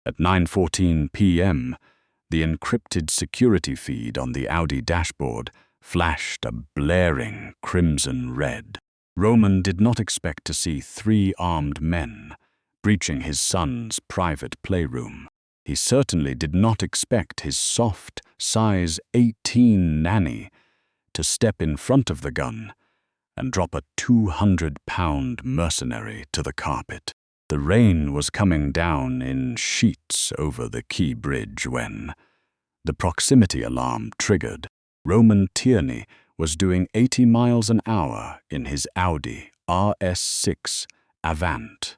At 9:14 p.m., the encrypted security feed on the Audi dashboard flashed a blaring crimson red. Roman did not expect to see 3 armed men breaching his son's private playroom. He certainly did not expect his soft, size 18 nanny to step in front of the gun and drop a 200-pound mercenary to the carpet. The rain was coming down in sheets over the Key Bridge when the proximity alarm triggered. Roman Tierney was doing 80 miles an hour in his Audi RS6 Avant,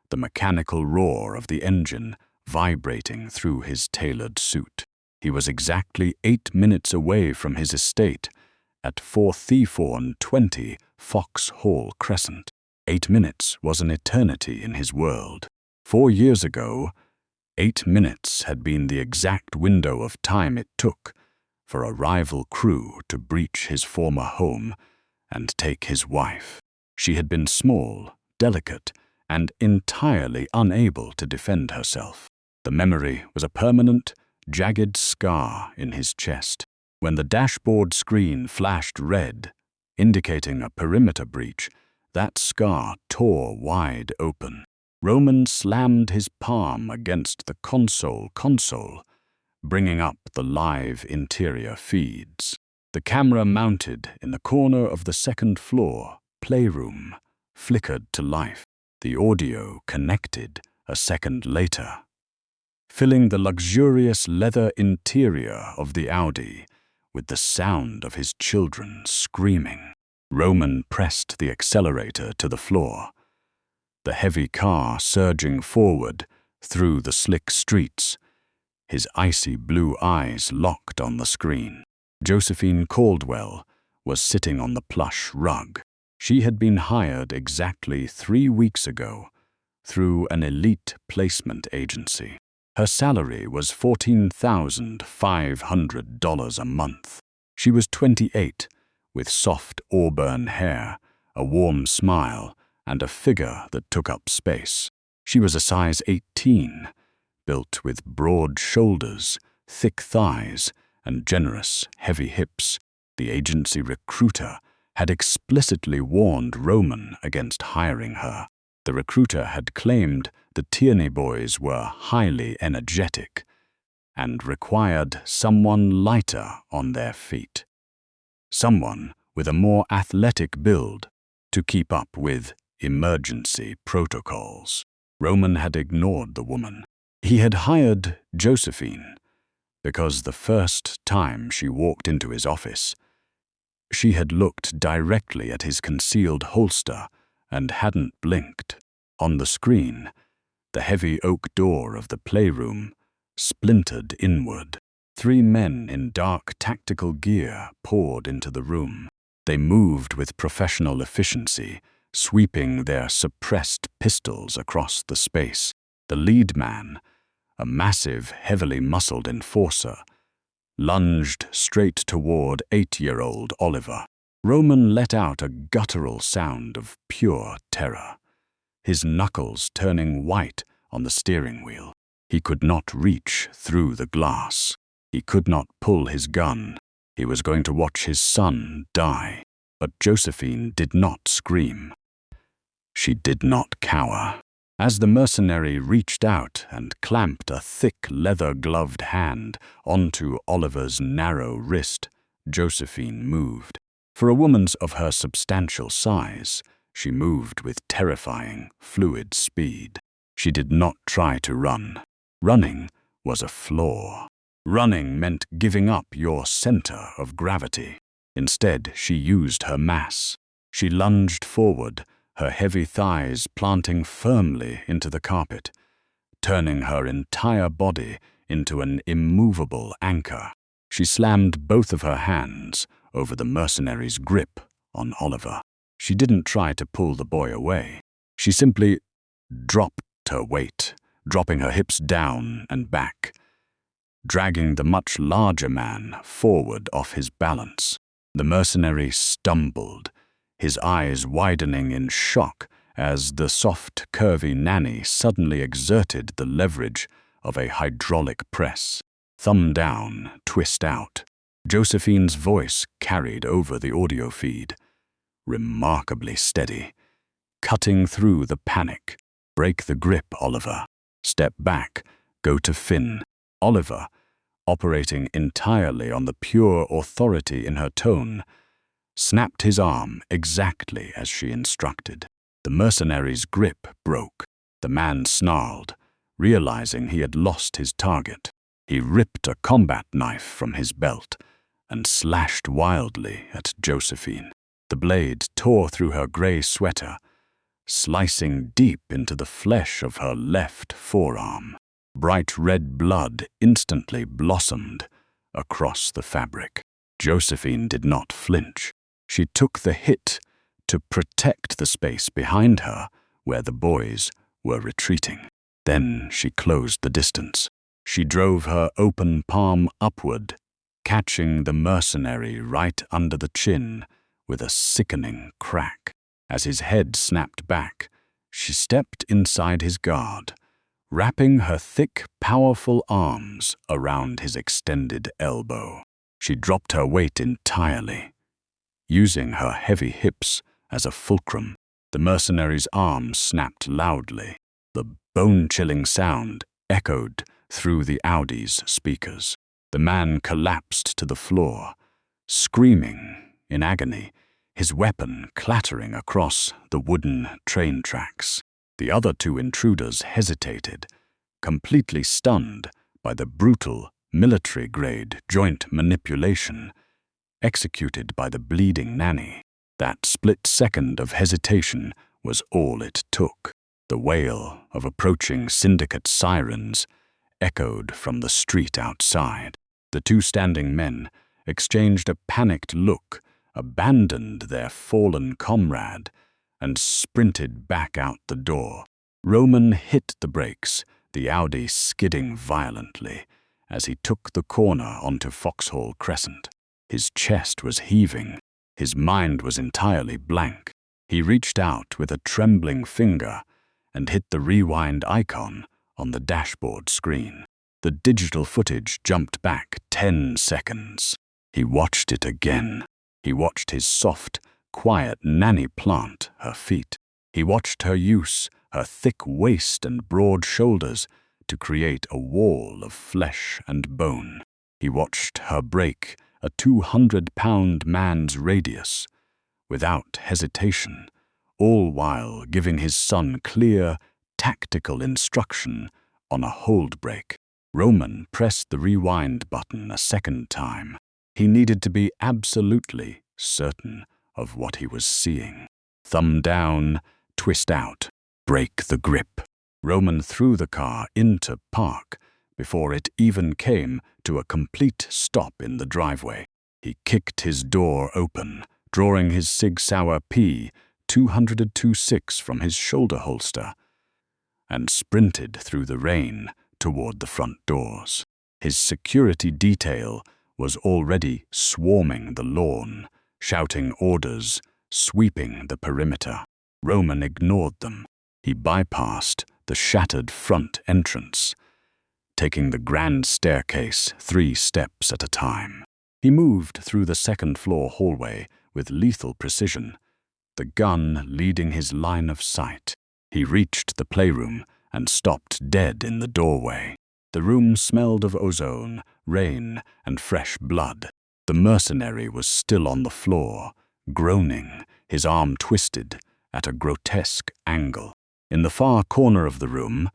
the mechanical roar of the engine vibrating through his tailored suit. He was exactly 8 minutes away from his estate at 4:20 Foxhall Crescent. 8 minutes was an eternity in his world. 4 years ago, 8 minutes had been the exact window of time it took for a rival crew to breach his former home and take his wife. She had been small, delicate, and entirely unable to defend herself. The memory was a permanent, jagged scar in his chest. When the dashboard screen flashed red, indicating a perimeter breach, that scar tore wide open. Roman slammed his palm against the console, bringing up the live interior feeds. The camera mounted in the corner of the second-floor playroom flickered to life. The audio connected a second later, filling the luxurious leather interior of the Audi with the sound of his children screaming. Roman pressed the accelerator to the floor, the heavy car surging forward through the slick streets, his icy blue eyes locked on the screen. Josephine Caldwell was sitting on the plush rug. She had been hired exactly 3 weeks ago through an elite placement agency. Her salary was $14,500 a month. She was 28, with soft auburn hair, a warm smile, and a figure that took up space. She was a size 18, built with broad shoulders, thick thighs, and generous, heavy hips. The agency recruiter had explicitly warned Roman against hiring her. The recruiter had claimed the Tierney boys were highly energetic and required someone lighter on their feet, someone with a more athletic build to keep up with emergency protocols. Roman had ignored the woman. He had hired Josephine because the first time she walked into his office, she had looked directly at his concealed holster and hadn't blinked. On the screen, the heavy oak door of the playroom splintered inward. 3 men in dark tactical gear poured into the room. They moved with professional efficiency, sweeping their suppressed pistols across the space. The lead man, a massive, heavily muscled enforcer, lunged straight toward 8-year-old Oliver. Roman let out a guttural sound of pure terror, his knuckles turning white on the steering wheel. He could not reach through the glass. He could not pull his gun. He was going to watch his son die. But Josephine did not scream. She did not cower. As the mercenary reached out and clamped a thick leather-gloved hand onto Oliver's narrow wrist, Josephine moved. For a woman of her substantial size, she moved with terrifying, fluid speed. She did not try to run. Running was a flaw. Running meant giving up your center of gravity. Instead, she used her mass. She lunged forward, her heavy thighs planting firmly into the carpet, turning her entire body into an immovable anchor. She slammed both of her hands over the mercenary's grip on Oliver. She didn't try to pull the boy away. She simply dropped her weight, dropping her hips down and back, dragging the much larger man forward off his balance. The mercenary stumbled, his eyes widening in shock as the soft, curvy Nanny suddenly exerted the leverage of a hydraulic press. Thumb down, twist out. Josephine's voice carried over the audio feed. Remarkably steady. Cutting through the panic. Break the grip, Oliver. Step back. Go to Finn. Oliver, operating entirely on the pure authority in her tone, snapped his arm exactly as she instructed. The mercenary's grip broke. The man snarled, realizing he had lost his target. He ripped a combat knife from his belt and slashed wildly at Josephine. The blade tore through her gray sweater, slicing deep into the flesh of her left forearm. Bright red blood instantly blossomed across the fabric. Josephine did not flinch. She took the hit to protect the space behind her where the boys were retreating. Then she closed the distance. She drove her open palm upward, catching the mercenary right under the chin with a sickening crack. As his head snapped back, she stepped inside his guard, wrapping her thick, powerful arms around his extended elbow. She dropped her weight entirely, using her heavy hips as a fulcrum. The mercenary's arms snapped loudly. The bone-chilling sound echoed through the Audi's speakers. The man collapsed to the floor, screaming in agony, his weapon clattering across the wooden train tracks. The other two intruders hesitated, completely stunned by the brutal military-grade joint manipulation executed by the bleeding Nanny. That split second of hesitation was all it took. The wail of approaching syndicate sirens echoed from the street outside. The two standing men exchanged a panicked look, abandoned their fallen comrade, and sprinted back out the door. Roman hit the brakes, the Audi skidding violently as he took the corner onto Foxhall Crescent. His chest was heaving. His mind was entirely blank. He reached out with a trembling finger and hit the rewind icon on the dashboard screen. The digital footage jumped back 10 seconds. He watched it again. He watched his soft, quiet Nanny plant her feet. He watched her use her thick waist and broad shoulders to create a wall of flesh and bone. He watched her break a 200-pound man's radius without hesitation, all while giving his son clear, tactical instruction on a hold break. Roman pressed the rewind button a second time. He needed to be absolutely certain of what he was seeing. Thumb down, twist out, break the grip. Roman threw the car into park before it even came to a complete stop in the driveway. He kicked his door open, drawing his Sig Sauer P-202-6 from his shoulder holster, and sprinted through the rain toward the front doors. His security detail was already swarming the lawn, shouting orders, sweeping the perimeter. Roman ignored them. He bypassed the shattered front entrance, taking the grand staircase 3 steps at a time. He moved through the second-floor hallway with lethal precision, the gun leading his line of sight. He reached the playroom and stopped dead in the doorway. The room smelled of ozone, rain, and fresh blood. The mercenary was still on the floor, groaning, his arm twisted at a grotesque angle. In the far corner of the room,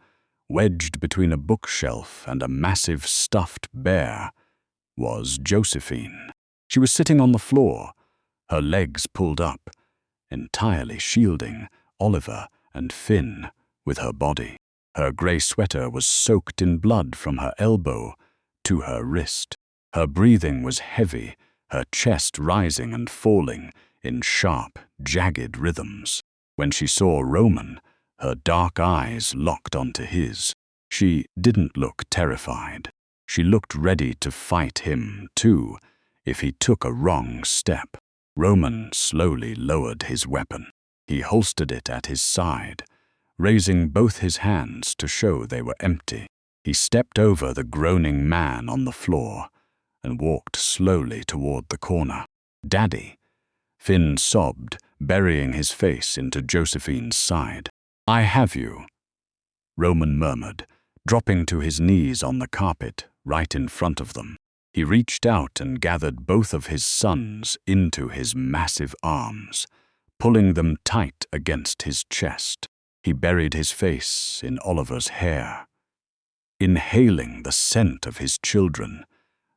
wedged between a bookshelf and a massive stuffed bear, was Josephine. She was sitting on the floor, her legs pulled up, entirely shielding Oliver and Finn with her body. Her grey sweater was soaked in blood from her elbow to her wrist. Her breathing was heavy, her chest rising and falling in sharp, jagged rhythms. When she saw Roman, her dark eyes locked onto his. She didn't look terrified. She looked ready to fight him, too, if he took a wrong step. Roman slowly lowered his weapon. He holstered it at his side, raising both his hands to show they were empty. He stepped over the groaning man on the floor and walked slowly toward the corner. "Daddy," Finn sobbed, burying his face into Josephine's side. "I have you," Roman murmured, dropping to his knees on the carpet right in front of them. He reached out and gathered both of his sons into his massive arms, pulling them tight against his chest. He buried his face in Oliver's hair, inhaling the scent of his children,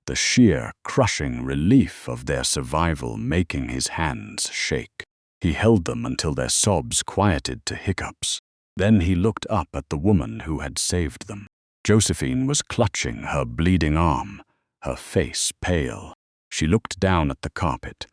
the sheer, crushing relief of their survival making his hands shake. He held them until their sobs quieted to hiccups. Then he looked up at the woman who had saved them. Josephine was clutching her bleeding arm, her face pale. She looked down at the carpet,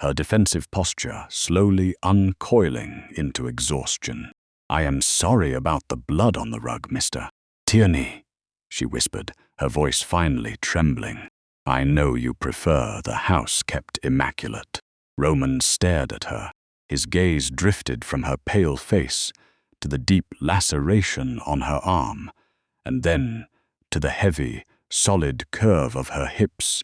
her defensive posture slowly uncoiling into exhaustion. "I am sorry about the blood on the rug, Mr. Tierney," she whispered, her voice finally trembling. "I know you prefer the house kept immaculate." Roman stared at her. His gaze drifted from her pale face to the deep laceration on her arm, and then to the heavy, solid curve of her hips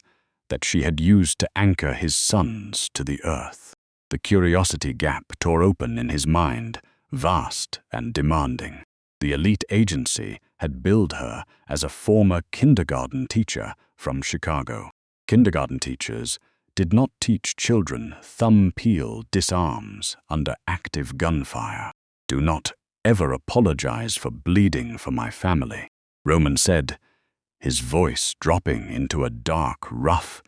that she had used to anchor his sons to the earth. The curiosity gap tore open in his mind, vast and demanding. The elite agency had billed her as a former kindergarten teacher from Chicago. Kindergarten teachers did not teach children thumb-peel disarms under active gunfire. "Do not ever apologize for bleeding for my family," Roman said, his voice dropping into a dark, rough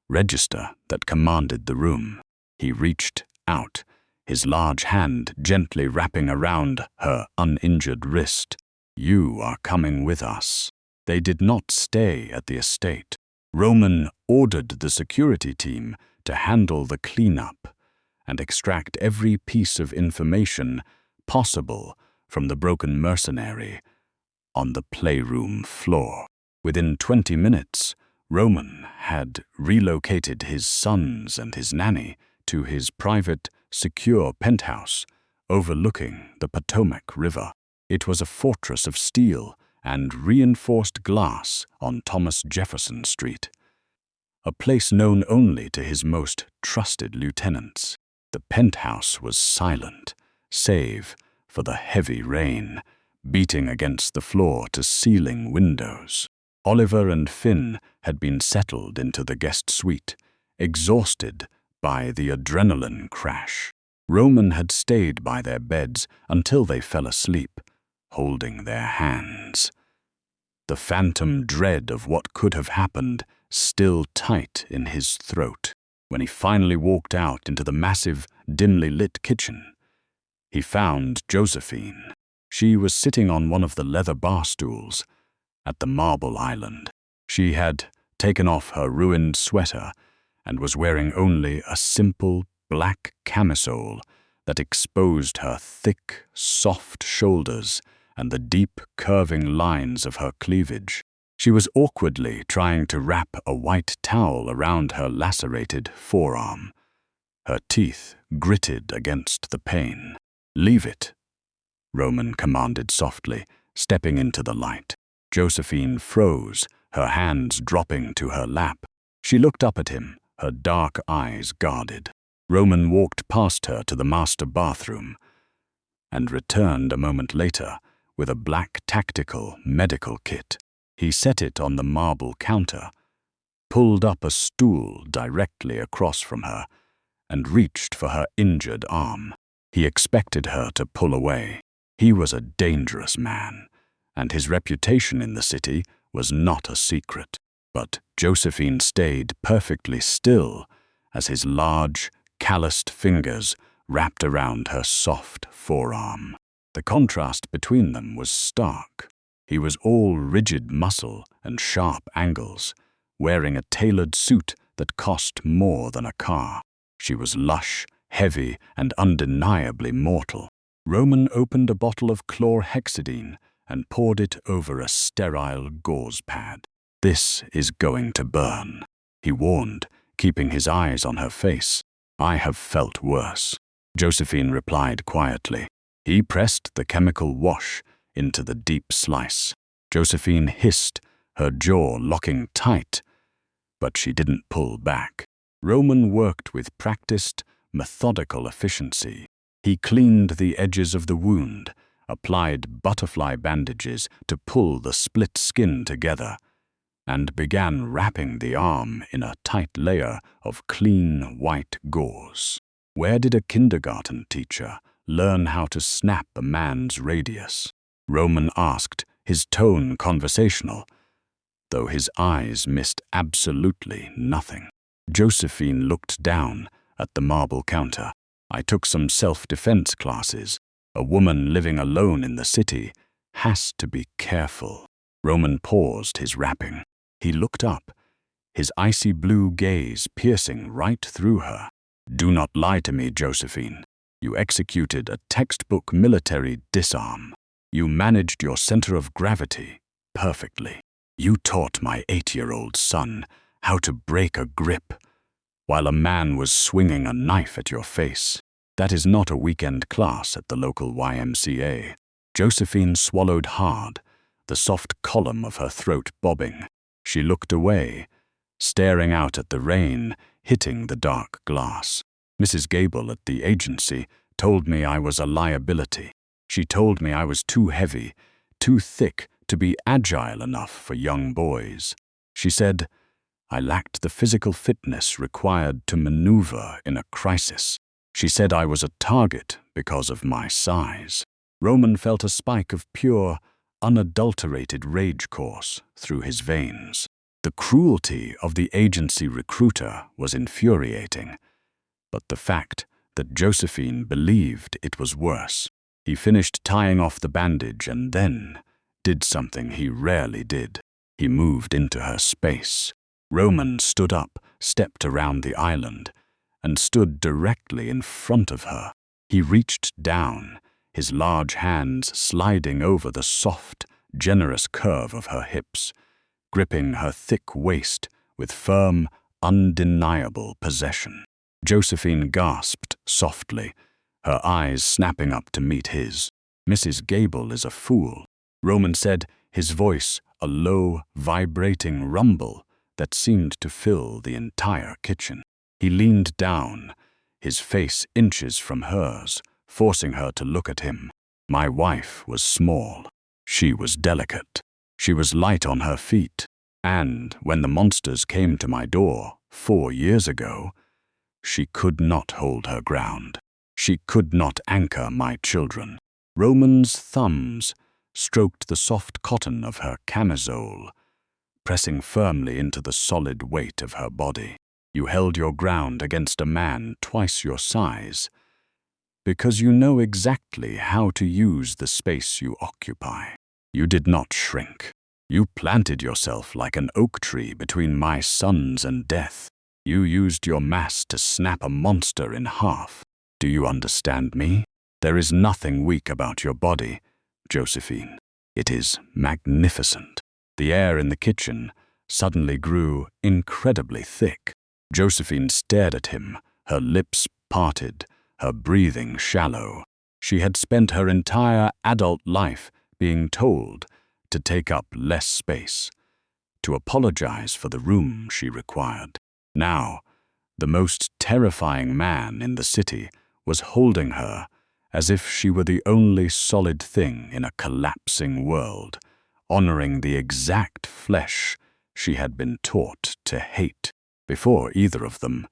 register that commanded the room. He reached out, his large hand gently wrapping around her uninjured wrist. "You are coming with us." They did not stay at the estate. Roman ordered the security team to handle the cleanup and extract every piece of information possible from the broken mercenary on the playroom floor. Within 20 minutes, Roman had relocated his sons and his nanny to his private, secure penthouse overlooking the Potomac River. It was a fortress of steel and reinforced glass on Thomas Jefferson Street, a place known only to his most trusted lieutenants. The penthouse was silent, save for the heavy rain beating against the floor-to-ceiling windows. Oliver and Finn had been settled into the guest suite, exhausted by the adrenaline crash. Roman had stayed by their beds until they fell asleep, holding their hands, the phantom dread of what could have happened still tight in his throat. When he finally walked out into the massive, dimly lit kitchen, he found Josephine. She was sitting on one of the leather bar stools at the marble island. She had taken off her ruined sweater and was wearing only a simple black camisole that exposed her thick, soft shoulders and the deep, curving lines of her cleavage. She was awkwardly trying to wrap a white towel around her lacerated forearm. Her teeth gritted against the pain. "Leave it," Roman commanded softly, stepping into the light. Josephine froze, her hands dropping to her lap. She looked up at him, her dark eyes guarded. Roman walked past her to the master bathroom and returned a moment later with a black tactical medical kit. He set it on the marble counter, pulled up a stool directly across from her, and reached for her injured arm. He expected her to pull away. He was a dangerous man, and his reputation in the city was not a secret. But Josephine stayed perfectly still as his large, calloused fingers wrapped around her soft forearm. The contrast between them was stark. He was all rigid muscle and sharp angles, wearing a tailored suit that cost more than a car. She was lush, heavy, and undeniably mortal. Roman opened a bottle of chlorhexidine and poured it over a sterile gauze pad. "This is going to burn," he warned, keeping his eyes on her face. "I have felt worse," Josephine replied quietly. He pressed the chemical wash into the deep slice. Josephine hissed, her jaw locking tight, but she didn't pull back. Roman worked with practiced, methodical efficiency. He cleaned the edges of the wound, applied butterfly bandages to pull the split skin together, and began wrapping the arm in a tight layer of clean white gauze. Where did a kindergarten teacher learn how to snap a man's radius? Roman asked, his tone conversational, though his eyes missed absolutely nothing. Josephine looked down at the marble counter. I took some self-defense classes. A woman living alone in the city has to be careful. Roman paused his wrapping. He looked up, his icy blue gaze piercing right through her. Do not lie to me, Josephine. You executed a textbook military disarm. You managed your center of gravity perfectly. You taught my 8-year-old son how to break a grip while a man was swinging a knife at your face. That is not a weekend class at the local YMCA. Josephine swallowed hard, the soft column of her throat bobbing. She looked away, staring out at the rain hitting the dark glass. Mrs. Gable at the agency told me I was a liability. She told me I was too heavy, too thick to be agile enough for young boys. She said I lacked the physical fitness required to maneuver in a crisis. She said I was a target because of my size. Roman felt a spike of pure, unadulterated rage course through his veins. The cruelty of the agency recruiter was infuriating, but the fact that Josephine believed it was worse. He finished tying off the bandage and then did something he rarely did. He moved into her space. Roman stood up, stepped around the island, and stood directly in front of her. He reached down, his large hands sliding over the soft, generous curve of her hips, gripping her thick waist with firm, undeniable possession. Josephine gasped softly, her eyes snapping up to meet his. Mrs. Gable is a fool, Roman said, his voice a low, vibrating rumble that seemed to fill the entire kitchen. He leaned down, his face inches from hers, forcing her to look at him. My wife was small. She was delicate. She was light on her feet. And when the monsters came to my door 4 years ago, she could not hold her ground. She could not anchor my children. Roman's thumbs stroked the soft cotton of her camisole, pressing firmly into the solid weight of her body. You held your ground against a man twice your size, because you know exactly how to use the space you occupy. You did not shrink. You planted yourself like an oak tree between my sons and death. You used your mass to snap a monster in half. Do you understand me? There is nothing weak about your body, Josephine. It is magnificent. The air in the kitchen suddenly grew incredibly thick. Josephine stared at him, her lips parted, her breathing shallow. She had spent her entire adult life being told to take up less space, to apologize for the room she required. Now, the most terrifying man in the city was holding her as if she were the only solid thing in a collapsing world, honoring the exact flesh she had been taught to hate. Before either of them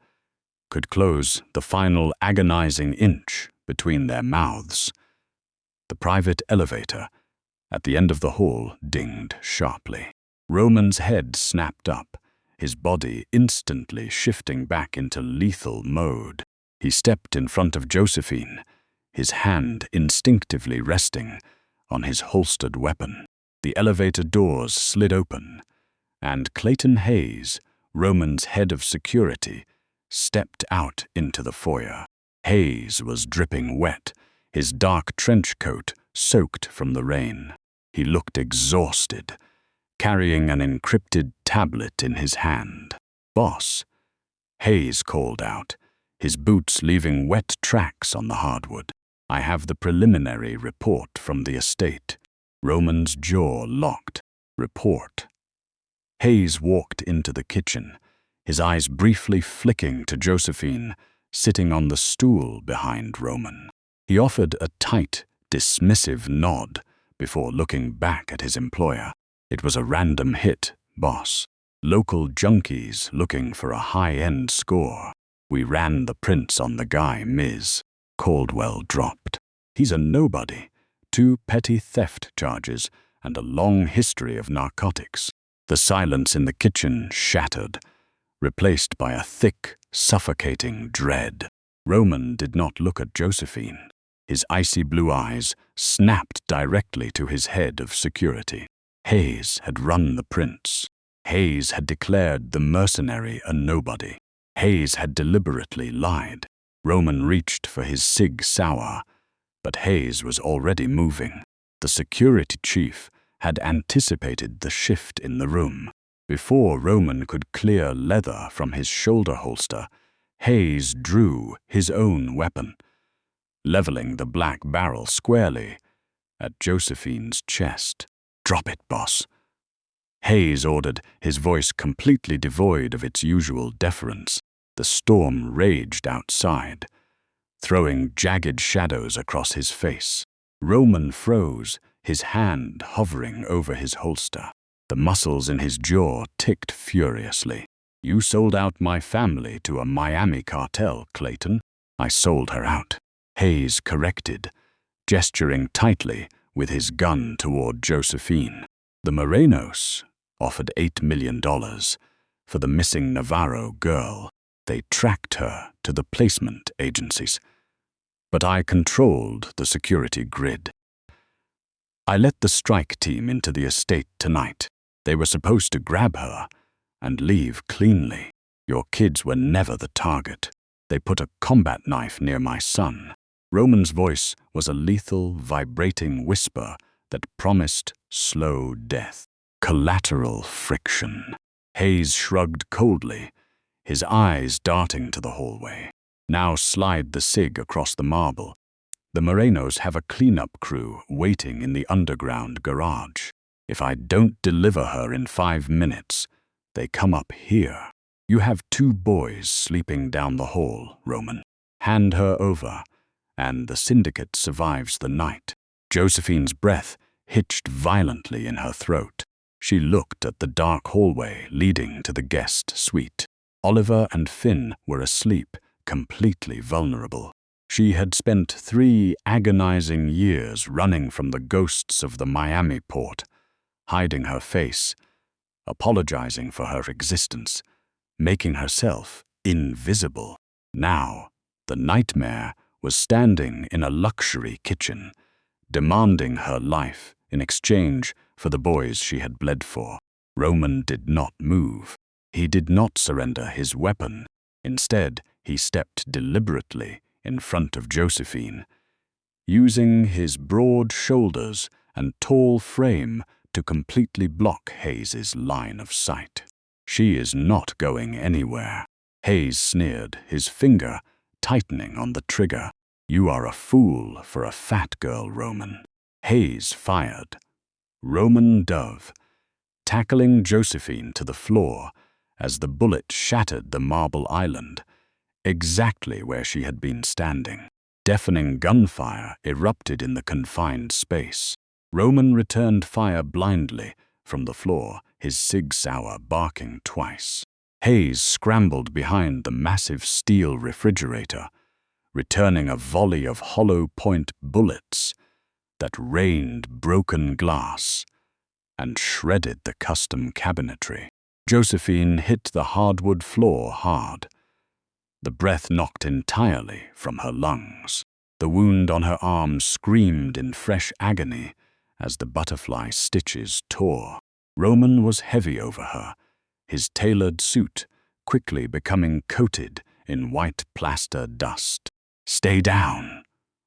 could close the final agonizing inch between their mouths, the private elevator at the end of the hall dinged sharply. Roman's head snapped up, his body instantly shifting back into lethal mode. He stepped in front of Josephine, his hand instinctively resting on his holstered weapon. The elevator doors slid open, and Clayton Hayes, Roman's head of security, stepped out into the foyer. Hayes was dripping wet, his dark trench coat soaked from the rain. He looked exhausted, carrying an encrypted tablet in his hand. "Boss," Hayes called out, his boots leaving wet tracks on the hardwood. "I have the preliminary report from the estate." Roman's jaw locked. Report. Hayes walked into the kitchen, his eyes briefly flicking to Josephine, sitting on the stool behind Roman. He offered a tight, dismissive nod before looking back at his employer. It was a random hit, boss. Local junkies looking for a high-end score. We ran the prints on the guy, Ms. Caldwell dropped. He's a nobody. 2 petty theft charges and a long history of narcotics. The silence in the kitchen shattered, replaced by a thick, suffocating dread. Roman did not look at Josephine. His icy blue eyes snapped directly to his head of security. Hayes had run the prints. Hayes had declared the mercenary a nobody. Hayes had deliberately lied. Roman reached for his Sig Sauer, but Hayes was already moving. The security chief had anticipated the shift in the room. Before Roman could clear leather from his shoulder holster, Hayes drew his own weapon, leveling the black barrel squarely at Josephine's chest. "Drop it, boss," Hayes ordered, his voice completely devoid of its usual deference. The storm raged outside, throwing jagged shadows across his face. Roman froze, his hand hovering over his holster. The muscles in his jaw ticked furiously. "You sold out my family to a Miami cartel, Clayton." "I sold her out," Hayes corrected, gesturing tightly with his gun toward Josephine. "The Morenos offered $8 million for the missing Navarro girl. They tracked her to the placement agencies. But I controlled the security grid. I let the strike team into the estate tonight. They were supposed to grab her and leave cleanly. Your kids were never the target. They put a combat knife near my son." Roman's voice was a lethal, vibrating whisper that promised slow death. "Collateral friction." Hayes shrugged coldly, his eyes darting to the hallway. "Now slide the Sig across the marble. The Morenos have a cleanup crew waiting in the underground garage. If I don't deliver her in 5 minutes, they come up here. You have 2 boys sleeping down the hall, Roman. Hand her over, and the syndicate survives the night." Josephine's breath hitched violently in her throat. She looked at the dark hallway leading to the guest suite. Oliver and Finn were asleep, completely vulnerable. She had spent 3 agonizing years running from the ghosts of the Miami port, hiding her face, apologizing for her existence, making herself invisible. Now, the nightmare was standing in a luxury kitchen, demanding her life in exchange for the boys she had bled for. Roman did not move. He did not surrender his weapon. Instead, he stepped deliberately in front of Josephine, using his broad shoulders and tall frame to completely block Hayes's line of sight. "She is not going anywhere." Hayes sneered, his finger tightening on the trigger. "You are a fool for a fat girl, Roman." Hayes fired. Roman dove, tackling Josephine to the floor as the bullet shattered the marble island, exactly where she had been standing. Deafening gunfire erupted in the confined space. Roman returned fire blindly from the floor, his Sig Sauer barking twice. Hayes scrambled behind the massive steel refrigerator, returning a volley of hollow-point bullets that rained broken glass and shredded the custom cabinetry. Josephine hit the hardwood floor hard. The breath knocked entirely from her lungs. The wound on her arm screamed in fresh agony as the butterfly stitches tore. Roman was heavy over her, his tailored suit quickly becoming coated in white plaster dust. "Stay down,"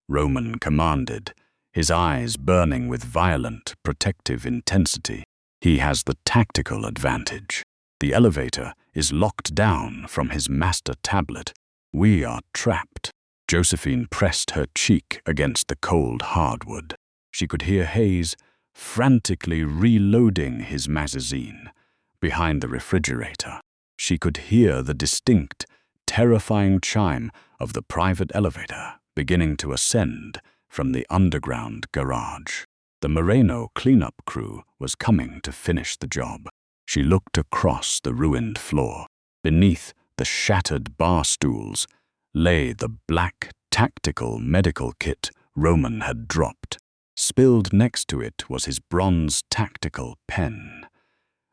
Roman commanded, his eyes burning with violent, protective intensity. "He has the tactical advantage. The elevator is locked down from his master tablet. We are trapped." Josephine pressed her cheek against the cold hardwood. She could hear Hayes frantically reloading his magazine. Behind the refrigerator, she could hear the distinct, terrifying chime of the private elevator beginning to ascend from the underground garage. The Moreno cleanup crew was coming to finish the job. She looked across the ruined floor. Beneath the shattered bar stools lay the black tactical medical kit Roman had dropped. Spilled next to it was his bronze tactical pen,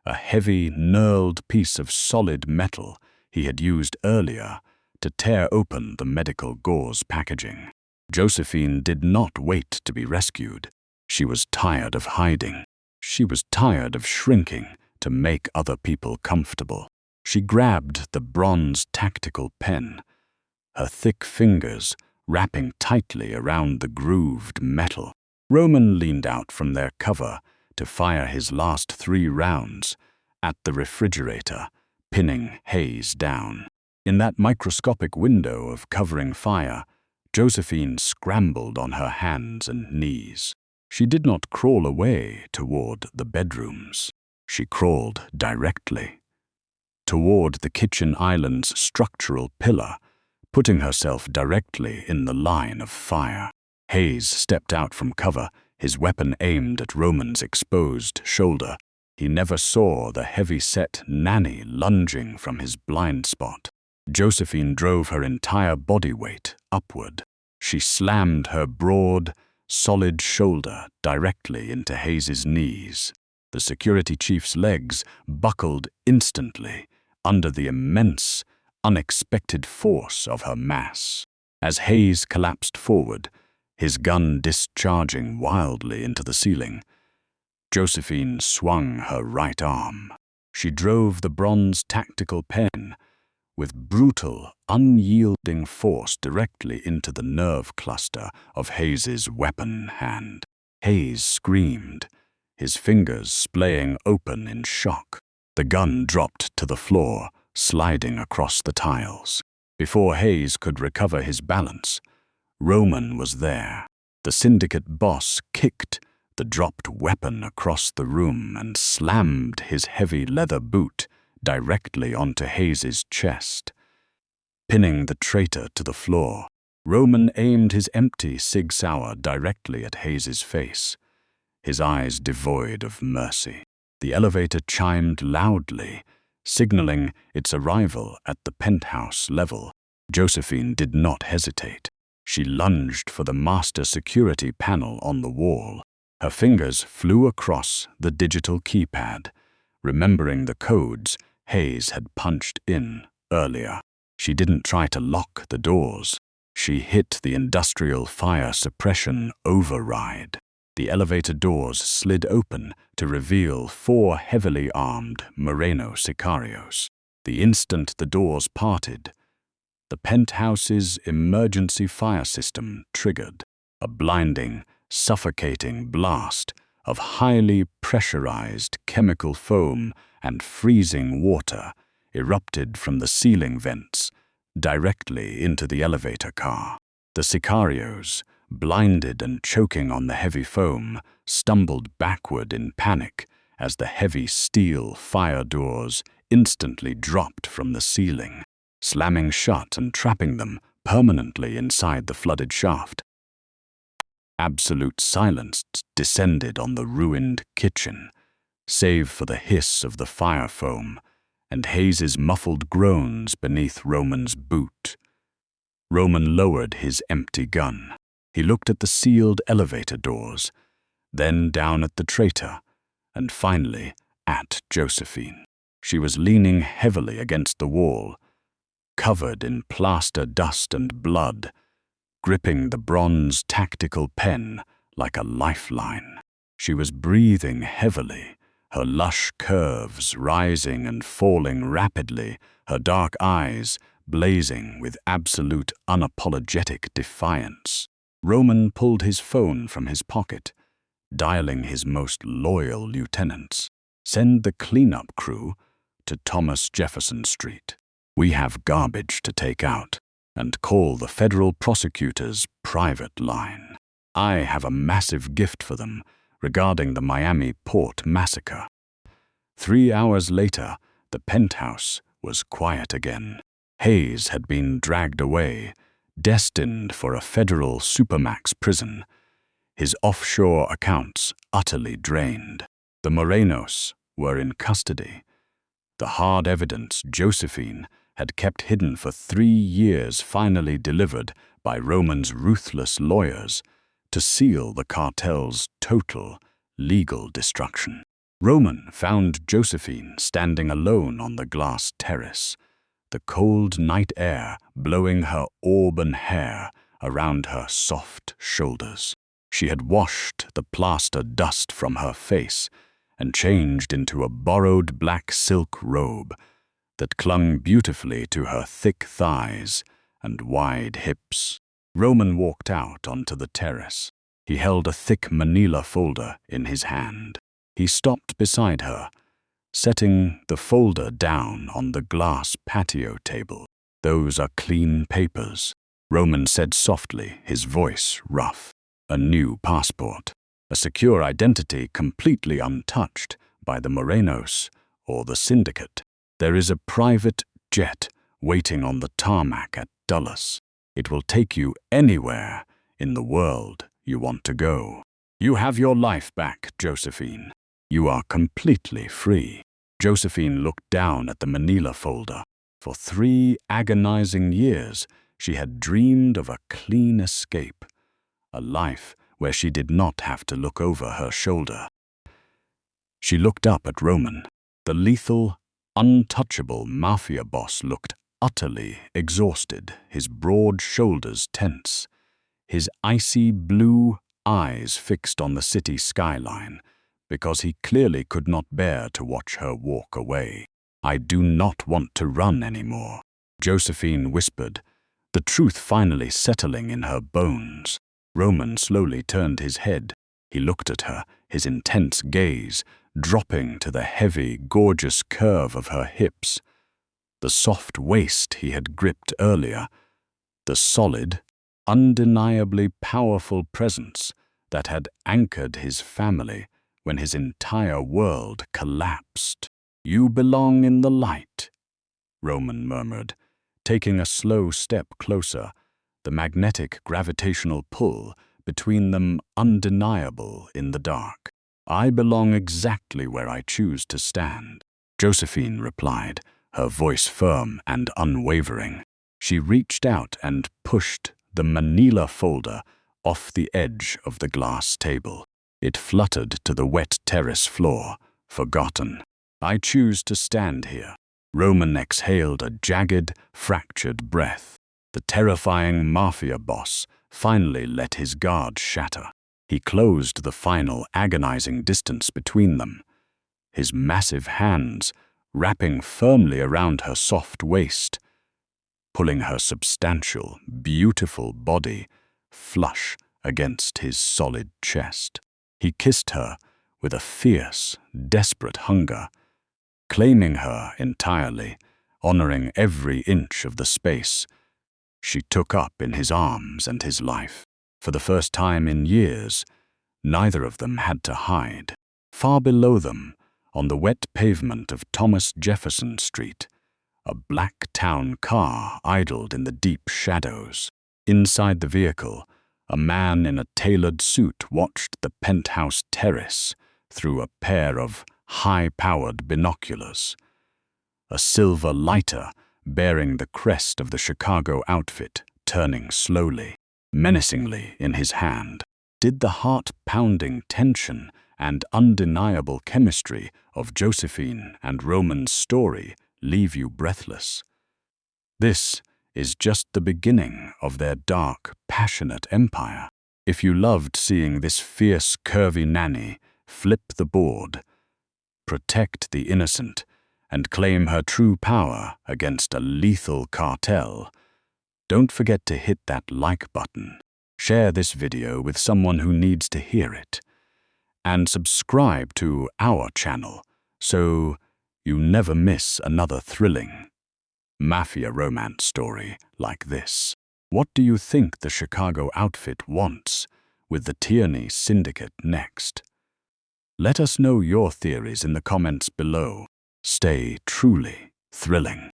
a heavy, knurled piece of solid metal he had used earlier to tear open the medical gauze packaging. Josephine did not wait to be rescued. She was tired of hiding. She was tired of shrinking to make other people comfortable. She grabbed the bronze tactical pen, her thick fingers wrapping tightly around the grooved metal. Roman leaned out from their cover to fire his last 3 rounds at the refrigerator, pinning Hayes down. In that microscopic window of covering fire, Josephine scrambled on her hands and knees. She did not crawl away toward the bedrooms. She crawled directly toward the kitchen island's structural pillar, putting herself directly in the line of fire. Hayes stepped out from cover, his weapon aimed at Roman's exposed shoulder. He never saw the heavy-set Nanny lunging from his blind spot. Josephine drove her entire body weight upward. She slammed her broad, solid shoulder directly into Hayes's knees. The security chief's legs buckled instantly under the immense, unexpected force of her mass. As Hayes collapsed forward, his gun discharging wildly into the ceiling, Josephine swung her right arm. She drove the bronze tactical pen with brutal, unyielding force directly into the nerve cluster of Hayes's weapon hand. Hayes screamed, his fingers splaying open in shock. The gun dropped to the floor, sliding across the tiles. Before Hayes could recover his balance, Roman was there. The syndicate boss kicked the dropped weapon across the room and slammed his heavy leather boot directly onto Hayes's chest, pinning the traitor to the floor. Roman aimed his empty Sig Sauer directly at Hayes's face, his eyes devoid of mercy. The elevator chimed loudly, signaling its arrival at the penthouse level. Josephine did not hesitate. She lunged for the master security panel on the wall. Her fingers flew across the digital keypad, remembering the codes Hayes had punched in earlier. She didn't try to lock the doors. She hit the industrial fire suppression override. The elevator doors slid open to reveal 4 heavily armed Moreno sicarios. The instant the doors parted, the penthouse's emergency fire system triggered. A blinding, suffocating blast of highly pressurized chemical foam and freezing water erupted from the ceiling vents directly into the elevator car. The sicarios, blinded and choking on the heavy foam, stumbled backward in panic as the heavy steel fire doors instantly dropped from the ceiling, slamming shut and trapping them permanently inside the flooded shaft. Absolute silence descended on the ruined kitchen, save for the hiss of the fire foam and Hayes's muffled groans beneath Roman's boot. Roman lowered his empty gun. He looked at the sealed elevator doors, then down at the traitor, and finally at Josephine. She was leaning heavily against the wall, covered in plaster dust and blood, gripping the bronze tactical pen like a lifeline. She was breathing heavily, her lush curves rising and falling rapidly, her dark eyes blazing with absolute unapologetic defiance. Roman pulled his phone from his pocket, dialing his most loyal lieutenants. "Send the cleanup crew to Thomas Jefferson Street. We have garbage to take out. And call the federal prosecutor's private line. I have a massive gift for them, regarding the Miami port massacre. 3 hours later, the penthouse was quiet again. Hayes had been dragged away, destined for a federal supermax prison, his offshore accounts utterly drained. The Morenos were in custody. The hard evidence Josephine had kept hidden for 3 years finally delivered by Roman's ruthless lawyers to seal the cartel's total legal destruction. Roman found Josephine standing alone on the glass terrace, the cold night air blowing her auburn hair around her soft shoulders. She had washed the plaster dust from her face and changed into a borrowed black silk robe that clung beautifully to her thick thighs and wide hips. Roman walked out onto the terrace. He held a thick manila folder in his hand. He stopped beside her, setting the folder down on the glass patio table. "Those are clean papers," Roman said softly, his voice rough. "A new passport, a secure identity completely untouched by the Morenos or the syndicate. There is a private jet waiting on the tarmac at Dulles. It will take you anywhere in the world you want to go. You have your life back, Josephine. You are completely free." Josephine looked down at the manila folder. For 3 agonizing years, she had dreamed of a clean escape, a life where she did not have to look over her shoulder. She looked up at Roman. The lethal, untouchable Mafia boss looked utterly exhausted, his broad shoulders tense, his icy blue eyes fixed on the city skyline, because he clearly could not bear to watch her walk away. "I do not want to run anymore," Josephine whispered, the truth finally settling in her bones. Roman slowly turned his head. He looked at her, his intense gaze dropping to the heavy, gorgeous curve of her hips, the soft waist he had gripped earlier, the solid, undeniably powerful presence that had anchored his family when his entire world collapsed. "You belong in the light," Roman murmured, taking a slow step closer, the magnetic gravitational pull between them undeniable in the dark. "I belong exactly where I choose to stand," Josephine replied, her voice firm and unwavering. She reached out and pushed the manila folder off the edge of the glass table. It fluttered to the wet terrace floor, forgotten. "I choose to stand here." Roman exhaled a jagged, fractured breath. The terrifying Mafia boss finally let his guard shatter. He closed the final agonizing distance between them, his massive hands wrapping firmly around her soft waist, pulling her substantial, beautiful body flush against his solid chest. He kissed her with a fierce, desperate hunger, claiming her entirely, honoring every inch of the space she took up in his arms and his life. For the first time in years, neither of them had to hide. Far below them, on the wet pavement of Thomas Jefferson Street, a black town car idled in the deep shadows. Inside the vehicle, a man in a tailored suit watched the penthouse terrace through a pair of high-powered binoculars. A silver lighter bearing the crest of the Chicago outfit turning slowly, menacingly in his hand. Did the heart-pounding tension and undeniable chemistry of Josephine and Roman's story leave you breathless? This is just the beginning of their dark, passionate empire. If you loved seeing this fierce, curvy nanny flip the board, protect the innocent, and claim her true power against a lethal cartel, don't forget to hit that like button, share this video with someone who needs to hear it, and subscribe to our channel so you never miss another thrilling Mafia romance story like this. What do you think the Chicago outfit wants with the Tierney Syndicate next? Let us know your theories in the comments below. Stay truly thrilling.